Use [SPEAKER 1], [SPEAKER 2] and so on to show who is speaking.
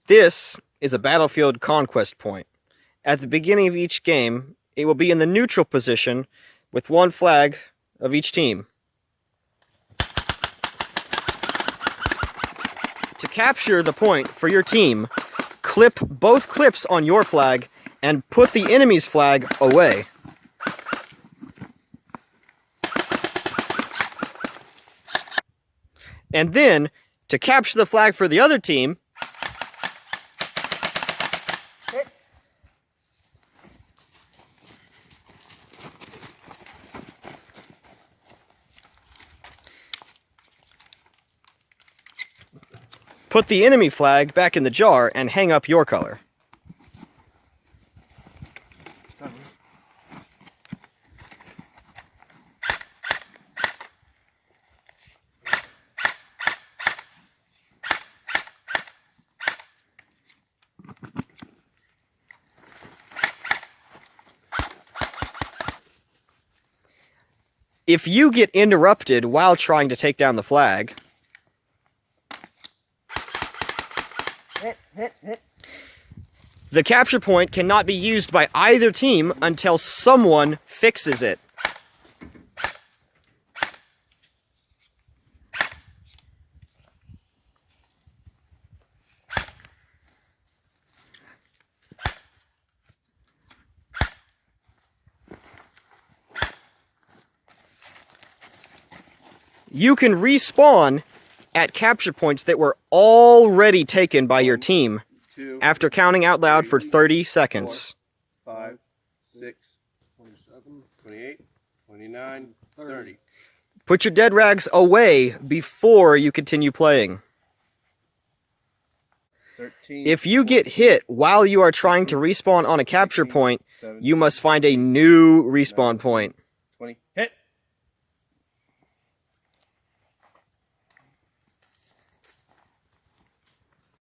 [SPEAKER 1] This is a battlefield conquest point. At the beginning of each game, it will be in the neutral position with one flag of each team. To capture the point for your team, clip both clips on your flag and put the enemy's flag away. And then, to capture the flag for the other team, put the enemy flag back in the jar and hang up your color. If you get interrupted while trying to take down the flag, the capture point cannot be used by either team until someone fixes it. You can respawn at capture points that were already taken by your team after counting out loud for 30 seconds.
[SPEAKER 2] 5, 6, 27, 28, 29, 30.
[SPEAKER 1] Put your dead rags away before you continue playing.
[SPEAKER 2] 13,
[SPEAKER 1] If you get hit while you are trying to respawn on a capture point, you must find a new respawn point.
[SPEAKER 2] 20. Hit!